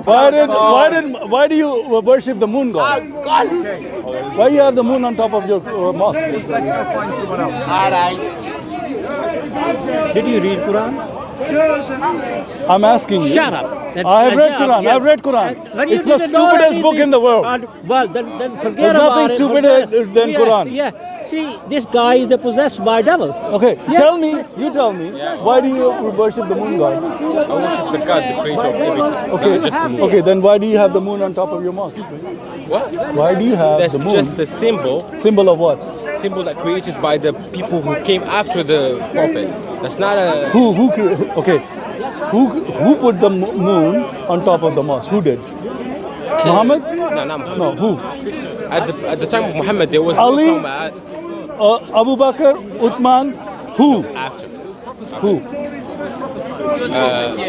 Why do you worship the moon god? Why do you have the moon on top of your mosque? Let's go find someone else. Did you read Quran? I'm asking you. Shut up. I have read Quran. I've read Quran. It's the stupidest book in the world. Well, then forget There's about nothing it. stupider than Quran. Yeah. See, this guy is possessed by devil. Okay, tell me, why do you worship the moon god? I worship the God, the creator of everything. Okay, Just the moon. okay, then why do you have the moon on top of your mosque? What? Why do you have That's the moon? just the symbol Symbol of what? that created by the people who came after the prophet. That's not a. Who put the moon on top of the mosque? Who did? Muhammad? No, not Muhammad. No, who? At the time of Muhammad, there was Ali? no Muhammad. Abu Bakr, Uthman, who? After. Who?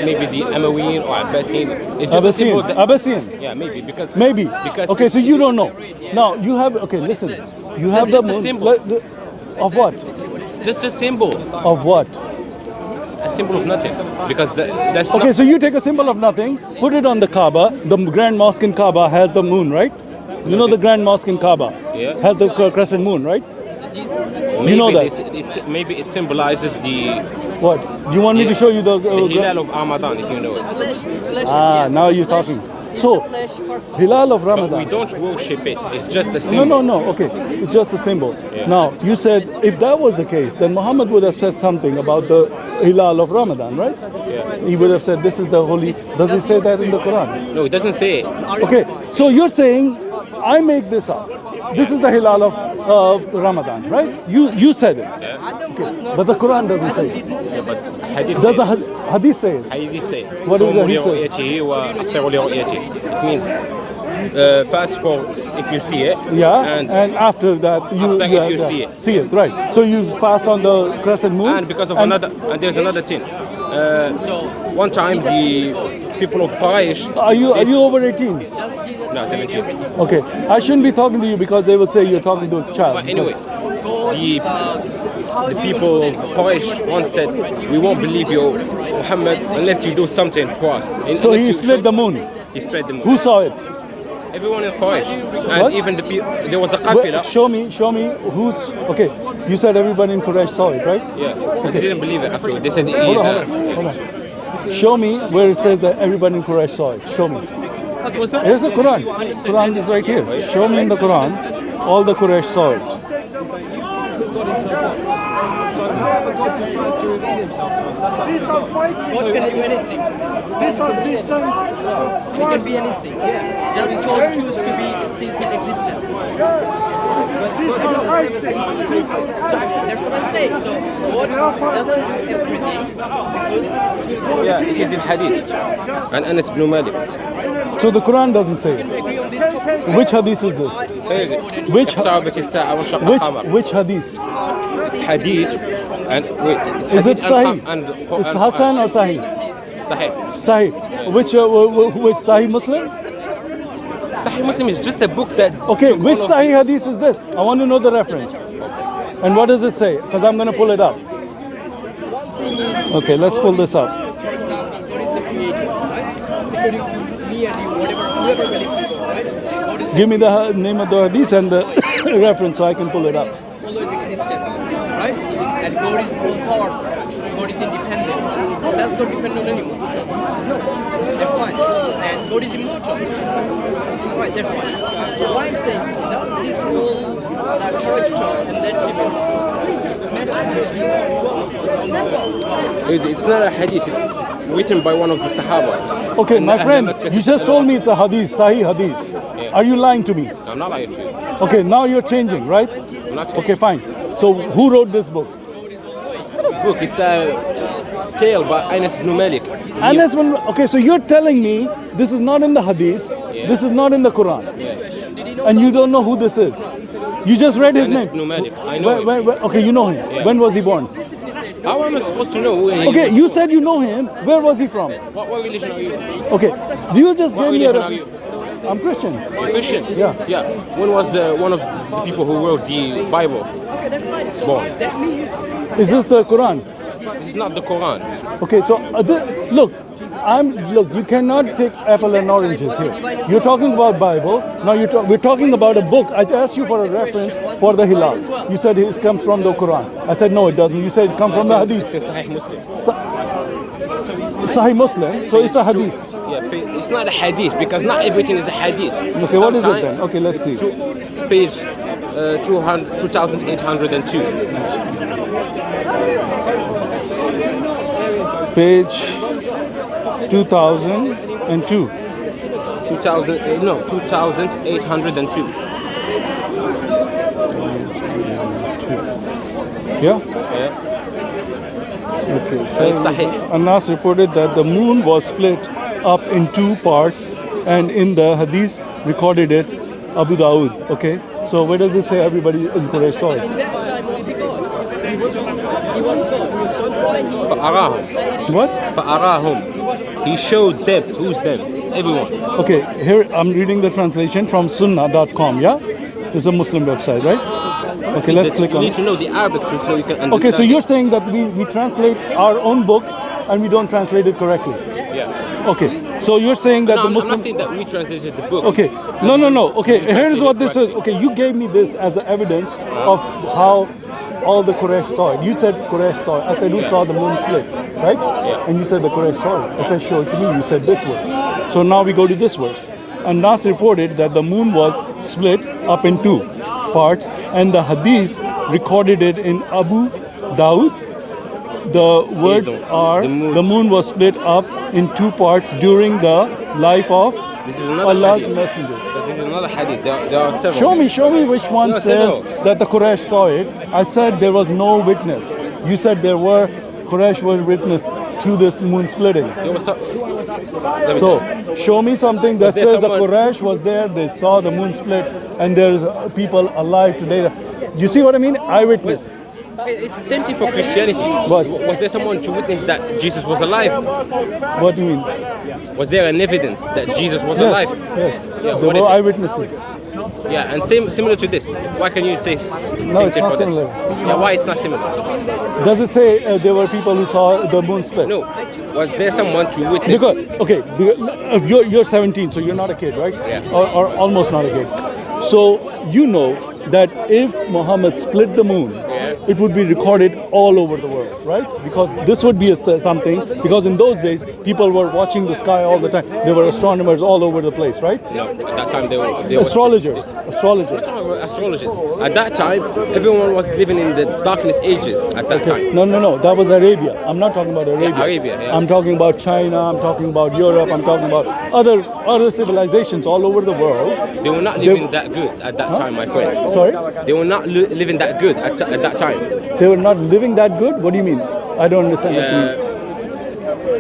Maybe the Umayyad or Abbasian. It's just a symbol that, Abbasian. yeah, maybe because Okay, so you don't know. Now you have. Okay, listen. You have That's the just a moon. symbol. Of what? just a symbol, Of what? a symbol of nothing. Because that's Okay, not. so you take a symbol of nothing, put it on the Kaaba. The Grand Mosque in Kaaba has the moon, right? You know the Grand Mosque in Kaaba Yeah. has the crescent moon, right? Maybe you know that. Maybe it symbolizes the What? You want me to show you the? Hilal of Ramadan, if you know it. Now you're talking. So, Hilal of We Ramadan. don't worship it. It's just a symbol. No. Okay, it's just a symbol. Now you said if that was the case, then Muhammad would have said something about the Hilal of Ramadan, right? Yeah. He would have said this is the holy. Does he say that in the Quran? No, it doesn't say it. Okay, so you're saying I make this up. This is the Hilal of Ramadan, right? You said it. Okay. But the Quran doesn't say it. Yeah, but Hadith Does the say it. Hadith say it? Hadith say it. What does the صوموا hadith say? لرؤيته وافطروا لرؤيته. It means fast for if you see it. Yeah, And after that After if you see it. See it, right? So you fast on the crescent moon. and because of there's another thing. One time the people of Quraysh. Are you over 18? No, 17. Okay, I shouldn't be talking to you because they will say you're talking to a child. But anyway, the people of Quraysh once said, "We won't believe you, Muhammad, unless you do something for us." So he split the moon. He split the moon. Who saw it? Everyone in Quraysh, and What? even the people. There was a Wait, qafila. show me who's. Okay, you said everybody in Quraysh saw it, right? Yeah, but they didn't believe it afterwards. They said Hold on. Show me where it says that everybody in Quraysh saw it. Show me. Here's the Quran. Quran is right here. Show me in the Quran. All the Quraysh saw it. God can do anything. He can be anything. Does God choose to be cease his existence? So that's what I'm saying. So God doesn't do everything because Yeah, it is in Hadith. And Anas ibn Malik. So the Quran doesn't say it. agree on these topics. Which hadith is this? Where is it? Which اقتربت الساعة وانشق القمر. which hadith? It's Hadith. And wait, it's Is it Hadith Sahih? and It's Hassan or Sahih? Sahih. Sahih. Which Sahih Muslim? Sahih Muslim is just a book that. Okay, took which all of Sahih hadith is this? I want to know the reference. And what does it say? Because I'm going to pull it up. Okay, let's pull this up. God is the creator, right? According to me and you, whoever believes in God, right? God is Give me the name of the hadith and the reference so I can pull it up. always existence, right? And God is all powerful. God is independent. Does God depend on anyone? No. That's fine. And God is immortal. Right, that's fine. So what I'm saying, does this whole character and attributes It's not a Hadith. It's written by one of the Sahaba. Okay, my Ahl friend, Makkah you just told me it's a hadith, Sahih hadith. Are you lying to me? I'm not lying to you. Okay, now you're changing, right? I'm not Okay, fine. So who wrote this book? book. It's a tale by Anas ibn Malik. Anas bin, okay, so you're telling me this is not in the hadith, this is not in the Quran, and you don't know who this is. You just read his Anas name. ibn Malik. I know him. Okay, you know him. When was he born? How am I supposed to know who he Okay, is? you said you know him. Where was he from? What religion are you? Okay, you just What gave me a. religion are you? I'm Christian. Christian? Yeah. Yeah. When was one of the people who wrote the Bible? okay, that's fine. So Born. that means Is this the Quran? This is not the Quran. Okay, so look, look. You cannot take apple and oranges here. You're talking about Bible. Now we're talking about a book. I asked you for a reference for the Hilal. You said it comes from the Quran. I said no, it doesn't. You said it comes from the Hadith. It's Sahih Muslim. Sahih Muslim. So it's a Hadith. Yeah, but it's not a hadith because not everything is a hadith. Okay, what is it Sometimes then? Okay, let's see. Page 2802. Page 2002. 2802. Yeah? Yeah. Okay, so It's Sahih. Anas reported that the moon was split up in two parts, and in the hadith recorded it Abu Dawood. Okay, so where does it say everybody in Quraysh saw it? At that time, was he God? He was God. So why he فأراهم. What? فأراهم. He showed them. Who's them? Everyone. Okay, here I'm reading the translation from sunnah.com, yeah? It's a Muslim website, right? Okay, let's click You on need it. to know the Arabic so you can understand. Okay, so you're saying that we translate our own book and we don't translate it correctly. Yeah. Okay, so you're saying that No, the I'm Muslim... not saying that we translated the book. Okay, no. Okay, here's what this is. Okay, you gave me this as a evidence of how all the Quraysh saw it. You said Quraysh saw it. I said, who saw the moon split, right? Yeah. And you said the Quraysh saw it. I said, show it to me. You said this verse. So now we go to this verse. And Nas reported that the moon was split up in two parts, and the hadith recorded it in Abu Dawood. The words are, the moon was split up in two parts during the life of This is another Allah's hadith. messenger. This is another hadith. There are several. Show me which one No, says no. that the Quraysh saw it. I said there was no witness. You said there were, Quraysh were witness to this moon splitting. There was some, So, show me something that there says the someone- Quraysh was there, they saw the moon split, and there's people alive today. You see what I mean? Eyewitness. it's the same thing for Christianity. What? Was there someone to witness that Jesus was alive? What do you mean? Was there an evidence that Jesus was Yes, alive? yes. Yeah, There what is were it? eyewitnesses. Yeah, and similar to this. Why can you say same No, it's thing not for this? similar. Yeah, why it's not similar? Does it say there were people who saw the moon split? No. Was there someone to witness? Because, okay, you're 17, so you're not a kid, right? Yeah. Or almost not a kid. So you know that if Muhammad split the moon, it would be recorded all over the world, right? Because this would be something, because in those days, people were watching the sky all the time. There were astronomers all over the place, right? No, at that time they were Astrologers. astrologers. At that time, everyone was living in the darkness ages at that time. No. That was Arabia. I'm not talking about Arabia. Arabia, yeah. I'm talking about China. I'm talking about Europe. I'm talking about other civilizations all over the world. They were not living that good at that time, my friend. Sorry? They were not living that good at that time. They were not living that good? What do you mean? I don't understand what you mean.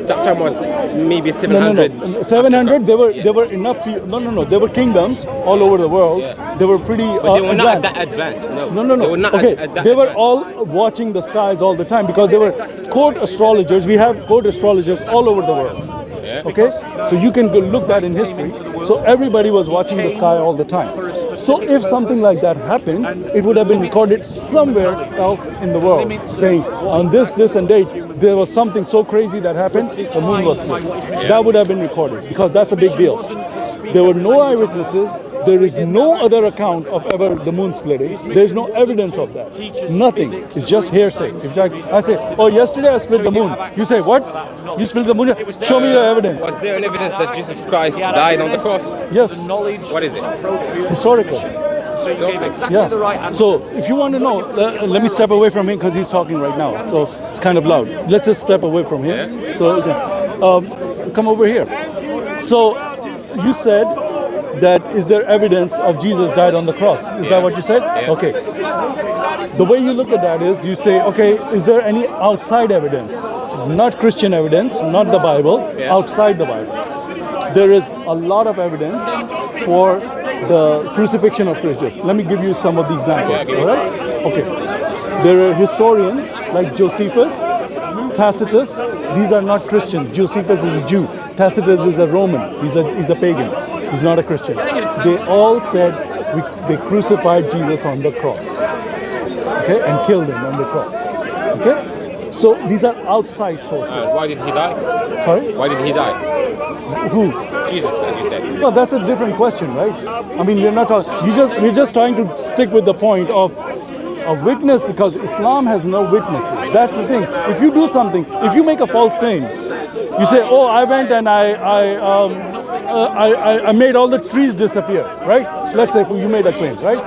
That time was maybe 700. No. 700, there were enough people. No. There were kingdoms all over the world. Yeah. They were pretty But they were not advanced. that advanced. No. No. They were not Okay, at that they were advanced. all watching the skies all the time because they were court astrologers. We have court astrologers all over the world. Yeah. Okay, so you can go look that in history. So everybody was watching the sky all the time. So if something like that happened, it would have been recorded somewhere else in the world, saying on this and date there was something so crazy that happened. The moon was split. That would have been recorded because that's a big deal. There were no eyewitnesses. There is no other account of ever the moon splitting. There is no evidence of that. Nothing. It's just hearsay. If I say, oh, yesterday I split the moon. You say, what? You split the moon? Show me the evidence. Was there an evidence that Jesus Christ died on the cross? Yes, What is it? historical. So you gave exactly Yeah. the right answer. So if you want to know, let me step away from him because he's talking right now. So it's kind of loud. Let's just step away from him. So come over here. So you said that is there evidence of Jesus died on the cross? Is that what you said? Okay. The way you look at that is you say, okay, is there any outside evidence? Not Christian evidence, not the Bible, outside the Bible. There is a lot of evidence for the crucifixion of Christ. Let me give you some of the examples. All right? Okay. There are historians like Josephus, Tacitus. These are not Christians. Josephus is a Jew. Tacitus is a Roman. He's a pagan. He's not a Christian. They all said they crucified Jesus on the cross. Okay? And killed him on the cross. Okay? So these are outside sources. Why did he die? Sorry? Why did he die? Who? Jesus, as you said. Well, that's a different question, right? I mean, we're not talking. We're just trying to stick with the point of a witness, because Islam has no witnesses. That's the thing. If you do something, if you make a false claim, you say, "Oh, I went and I made all the trees disappear," right? So let's say you made a claim, right?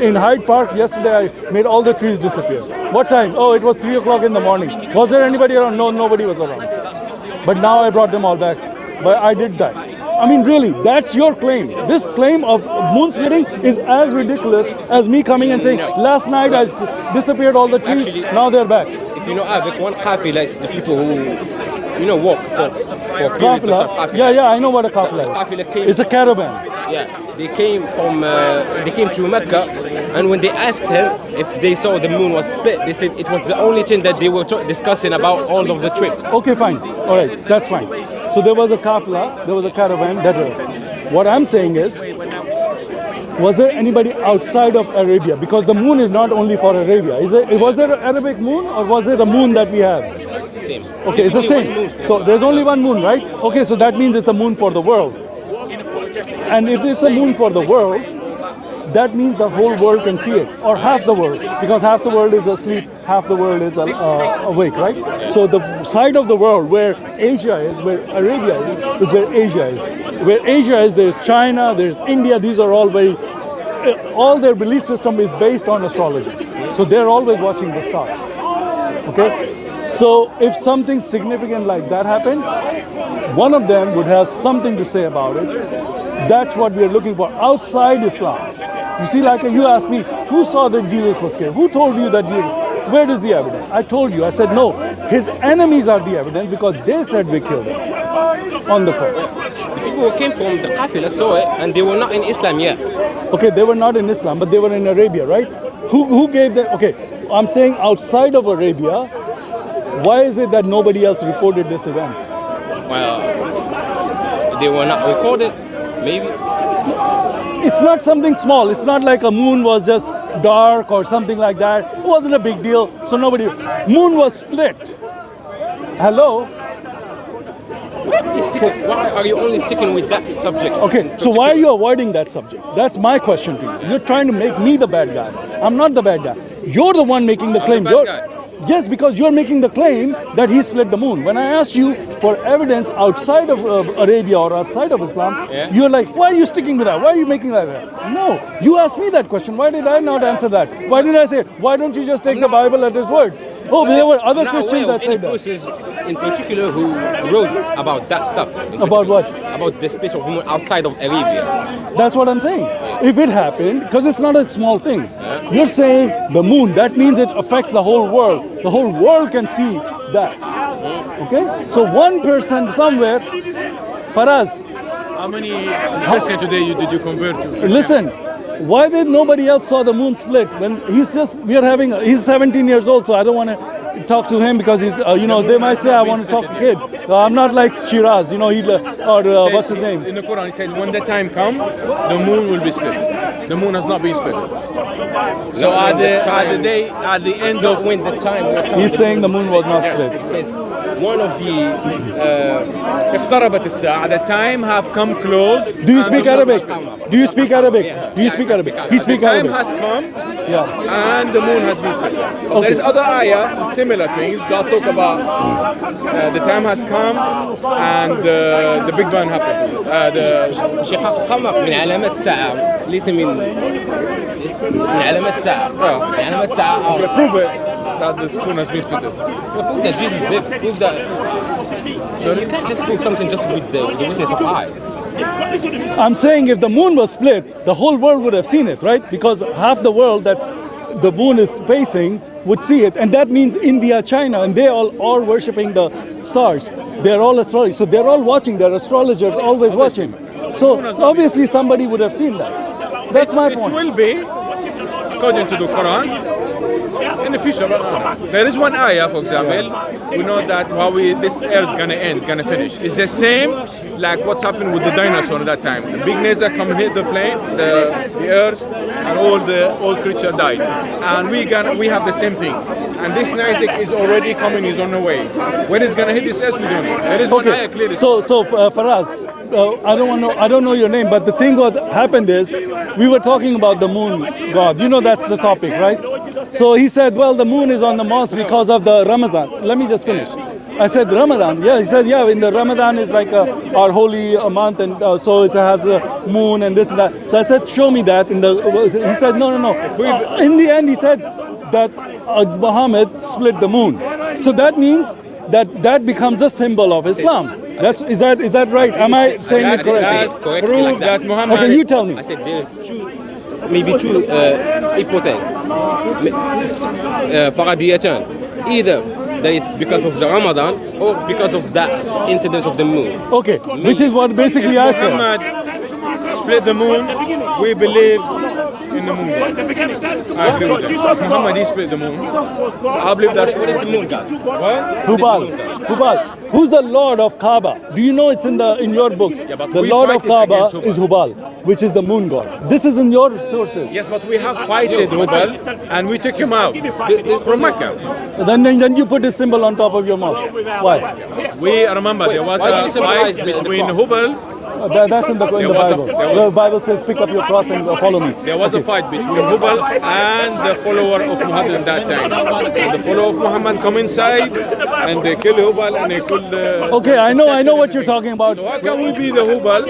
In Hyde Park yesterday, I made all the trees disappear. What time? Oh, it was 3 o'clock in the morning. Was there anybody around? No, nobody was around. But now I brought them all back. But I did that. I mean, really, that's your claim. This claim of moon splitting is as ridiculous as me coming and saying, last night I disappeared all the trees, Actually, now they're back. If you know Arabic, one qafila is the people who, walk for periods of time. Qafila? Yeah, I know what a qafila Qafila is. came- It's a caravan. Yeah, they came to Mecca, and when they asked him if they saw the moon was split, they said it was the only thing that they were discussing about all of the trip. Okay, fine. All right, that's fine. So there was a qafila, there was a caravan. What I'm saying is, was there anybody outside of Arabia? Because the moon is not only for Arabia. Was there an Arabic moon, or was it a moon that we have? It's the same. Okay, it's the same. So there's only one moon, right? Okay, so that means it's the moon for the world. And if it's a moon for the world, that means the whole world can see it, or half the world, because half the world is asleep, half the world is awake, right? So the side of the world where Asia is, where Arabia is where Asia is. Where Asia is, there's China, there's India. These are all all their belief system is based on astrology. So they're always watching the stars. Okay? So if something significant like that happened, one of them would have something to say about it. That's what we're looking for outside Islam. You see, like you asked me, who saw that Jesus was killed? Who told you that Jesus? Where is the evidence? I told you. I said, no, his enemies are the evidence because they said we killed him on the cross. The people who came from the qafila saw it, and they were not in Islam yet. Okay, they were not in Islam, but they were in Arabia, right? Who gave them? Okay, I'm saying outside of Arabia, why is it that nobody else reported this event? Well, they were not recorded, maybe. It's not something small. It's not like a moon was just dark or something like that. It wasn't a big deal. So nobody. Moon was split. Hello? Why are you only sticking with that subject? Okay, so why are you avoiding that subject? That's my question to you. You're trying to make me the bad guy. I'm not the bad guy. You're the one making the claim. the bad guy. Yes, because you're making the claim that he split the moon. When I asked you for evidence outside of Arabia or outside of Islam, you're like, why are you sticking with that? Why are you making that? No, you asked me that question. Why did I not answer that? Why did I say, why don't you just take the Bible at his word? Oh, there were other Christians that said that. Persons in particular who wrote about that stuff. About what? About the space of women outside of Arabia. That's what I'm saying. If it happened, because it's not a small thing. You're saying the moon, that means it affects the whole world. The whole world can see that. Okay? So one person somewhere, Faraz, How many Christians today did you convert to? listen, why did nobody else saw the moon split? When he's 17 years old, so I don't want to talk to him because he's, they might say I want to talk to kid. I'm not like Shiraz, what's his name? In the Quran, it said, when the time comes, the moon will be split. The moon has not been split. So at the end of when the time will come. He's saying the moon was not split. It says one of the اقتربت الساعة, the time have come close. Do you speak Arabic? Do you speak Arabic? Do you speak Arabic? He The speaks time Arabic. has come Yeah. and the moon has been split. There is other ayah, similar things, that talk about the time has come and the Big Bang happened. شقاق القمر من علامات الساعة، ليس من علامات الساعة. من علامات الساعة. Prove it that the moon has been split. Prove that Jesus lived. Prove that. You can't just prove something just with the witness of eye. I'm saying if the moon was split, the whole world would have seen it, right? Because half the world that the moon is facing would see it. And that means India, China, and they all are worshipping the stars. They're all astrologers. So they're all watching. They're astrologers always watching. So obviously somebody would have seen that. That's my It point. will be, according to the Quran, in the future. There is one ayah, for example, we know that how this earth is gonna end, it's gonna finish. It's the same like what's happened with the dinosaur at that time. The big laser come and hit the plane, the earth, and all creature died. And we have the same thing. And this Isaac is already coming, he's on the way. When he's gonna hit his ass, we don't know. There is one ayah clearly. So Faraz, I don't know your name, but the thing what happened is, we were talking about the moon god. You know that's the topic, right? So he said, well, the moon is on the mosque because of the Ramadan. Let me just finish. I said, Ramadan? Yeah, he said, yeah, in the Ramadan is like our holy month, and so it has a moon and this and that. So I said, show me that. He said, no. In the end, he said that Muhammad split the moon. So that means that becomes a symbol of Islam. Is that right? Am I saying it correctly? Prove that Muhammad. Okay, you tell me. I said there's maybe two hypotheses. Faradiyatan. Either that it's because of the Ramadan or because of that incident of the moon. Okay, which is what basically I said. Muhammad split the moon, we believe in the moon god. I agree with that. Muhammad he split the moon. I believe that. What is the moon god? What? Hubal. Who's the Lord of Kaaba? Do you know it's in your books? Yeah, but the we Lord fight of it Kaaba against Hubal. is Hubal, which is the moon god. This is in your sources. Yes, but we have fighted Hubal and we took him out from Mecca. Then you put this symbol on top of your mosque. Why? We remember there was why do a you symbolize fight the between cross? Hubal. That's in the Bible. The Bible says, pick up your cross and follow me. There was a fight between Hubal and the follower of Muhammad at that time. So the follower of Muhammad come inside and they kill Hubal and they kill the. Okay, I know what you're talking about. So how can we be the Hubal?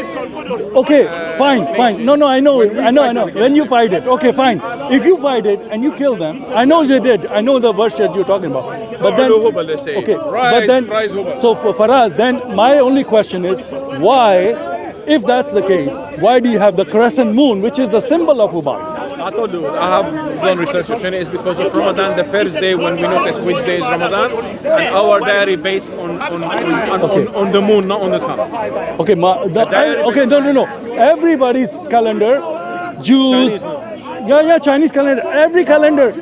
Okay, fine. No, I know. When you fight it, okay, fine. If you fight it and you kill them, I know they did. I know the verse that you're talking about. But then, Hubal, they say. okay, Rise, but then, rise Hubal. so for us, then my only question is, why, if that's the case, why do you have the crescent moon, which is the symbol of Hubal? I told you, I have done research on it. It's because of Ramadan, the first day when we notice which day is Ramadan, and our diary based on the moon, not on the sun. Okay, no. Everybody's calendar, Jews, Chinese calendar, every calendar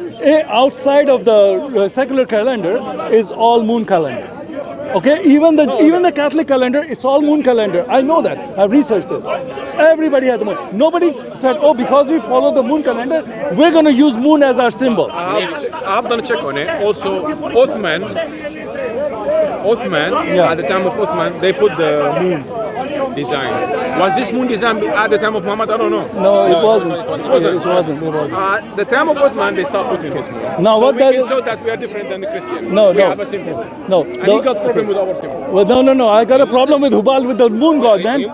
outside of the secular calendar is all moon calendar. Okay, even the Catholic calendar, it's all moon calendar. I know that. I've researched this. Everybody has the moon. Nobody said, oh, because we follow the moon calendar, we're going to use moon as our symbol. I have done a check on it. Also, Othman, at the time of Othman, they put the moon design. Was this moon design at the time of Muhammad? I don't know. No, it wasn't. It wasn't. At the time of Othman, they stopped putting his moon. Now, so what we can show that we are different than the Christian. We have a symbol. No. And he got problem with our symbol. Well, no. I got a problem with Hubal, with the moon god then.